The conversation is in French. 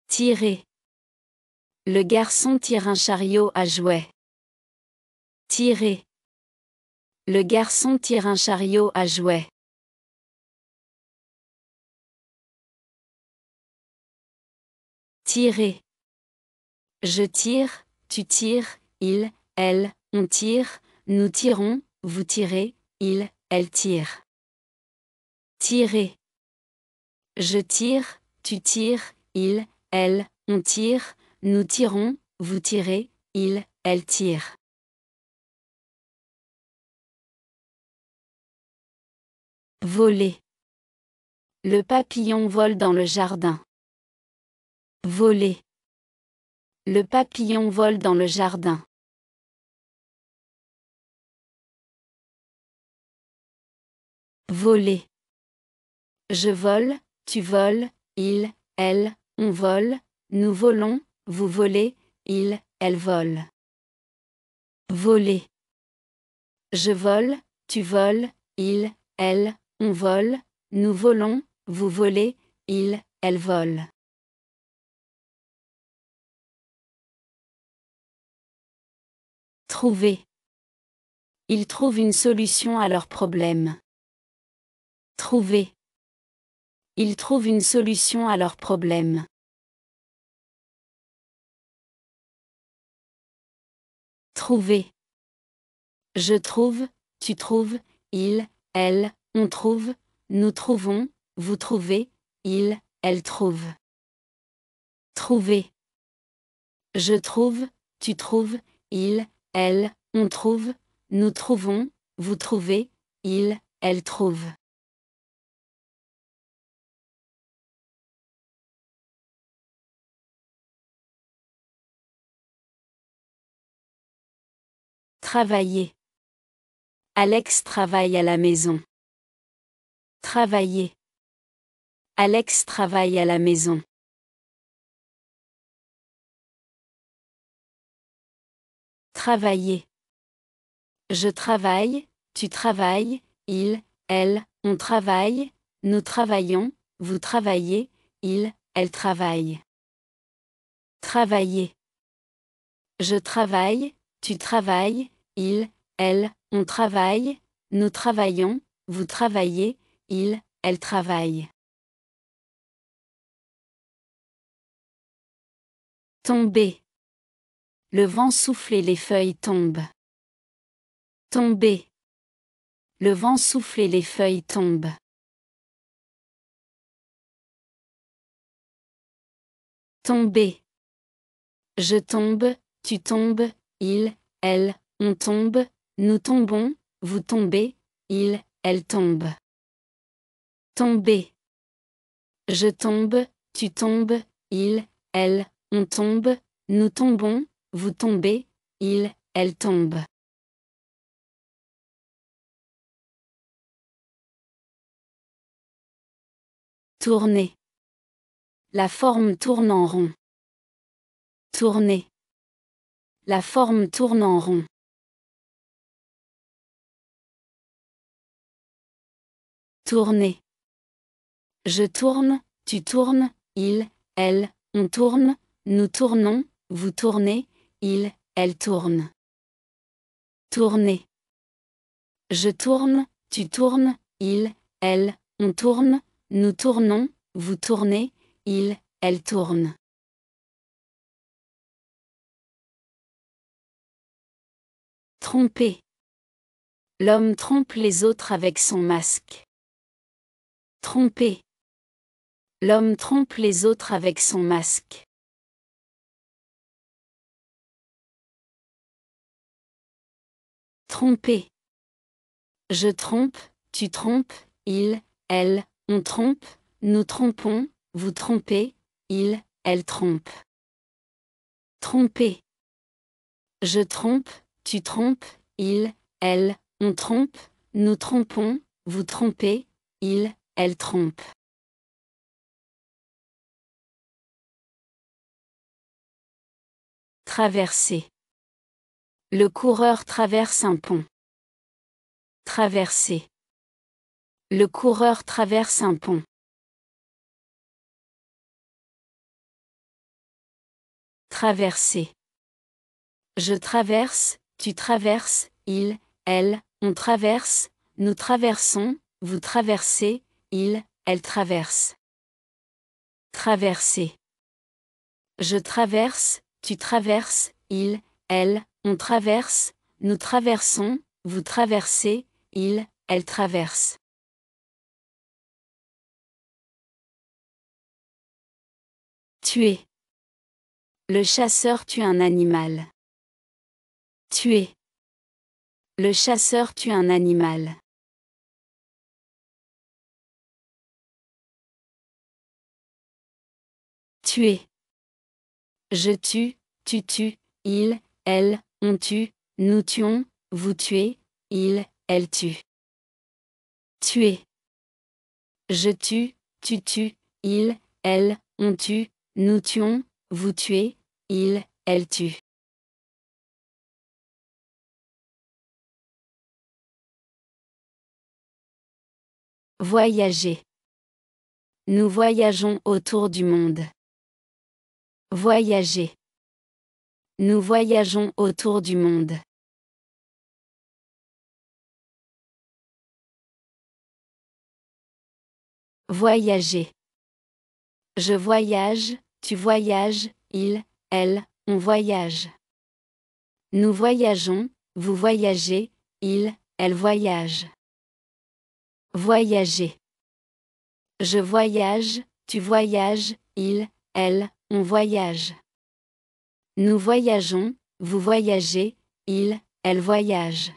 Tirer. Le garçon tire un chariot à jouets. Tirer. Le garçon tire un chariot à jouets. Tirer. Je tire, tu tires, il, elle, on tire, nous tirons, vous tirez, il, elle tire. Tirer. Je tire, tu tires, il, elle, on tire, nous tirons, vous tirez, il, elle tire. Voler. Le papillon vole dans le jardin. Voler. Le papillon vole dans le jardin. Voler. Je vole, tu voles, il, elle, on vole, nous volons, vous volez, il, elle vole. Voler. Je vole, tu voles, il, elle, on vole, nous volons, vous volez, il, elle vole. Trouver. Ils trouvent une solution à leurs problèmes. Trouver. Ils trouvent une solution à leurs problèmes. Trouver. Je trouve, tu trouves, il, elle, on trouve, nous trouvons, vous trouvez, il, elle trouve. Trouver. Je trouve, tu trouves, il, elle, on trouve, nous trouvons, vous trouvez, il, elle trouve. Travailler. Alex travaille à la maison. Travailler. Alex travaille à la maison. Travailler. Je travaille, tu travailles, il, elle, on travaille, nous travaillons, vous travaillez, il, elle travaille. Travailler. Je travaille, tu travailles, il, elle, on travaille, nous travaillons, vous travaillez, il, elle travaille. Tomber. Le vent souffle et les feuilles tombent. Tomber. Le vent souffle et les feuilles tombent. Tomber. Je tombe, tu tombes, il, elle, on tombe, nous tombons, vous tombez, il, elle tombe. Tomber. Je tombe, tu tombes, il, elle, on tombe, nous tombons, vous tombez, il, elle tombe. Tourner. La forme tourne en rond. Tourner. La forme tourne en rond. Tourner. Je tourne, tu tournes, il, elle, on tourne, nous tournons, vous tournez, il, elle tourne. Tourner. Je tourne, tu tournes, il, elle, on tourne, nous tournons, vous tournez, il, elle tourne. Tromper. L'homme trompe les autres avec son masque. Tromper. L'homme trompe les autres avec son masque. Tromper. Je trompe, tu trompes, il, elle, on trompe, nous trompons, vous trompez, il, elle trompe. Tromper. Je trompe, tu trompes, il, elle, on trompe, nous trompons, vous trompez, il, elle trompe. Traverser. Le coureur traverse un pont. Traverser. Le coureur traverse un pont. Traverser. Je traverse, tu traverses, il, elle, on traverse, nous traversons, vous traversez, il, elle traverse. Traverser. Je traverse, tu traverses, il, elle, on traverse, nous traversons, vous traversez, il, elle traverse. Tuer. Le chasseur tue un animal. Tuer. Le chasseur tue un animal. Tuer. Je tue, tu tues, il, elle, on tue, nous tuons, vous tuez, il, elle tue. Tuer. Je tue, tu tues, il, elle, on tue, nous tuons, vous tuez, il, elle tue. Voyager. Nous voyageons autour du monde. Voyager. Nous voyageons autour du monde. Voyager. Je voyage, tu voyages, il, elle, on voyage. Nous voyageons, vous voyagez, il, elle voyage. Voyager. Je voyage, tu voyages, il, elle, on voyage. Nous voyageons, vous voyagez, il, elle voyage.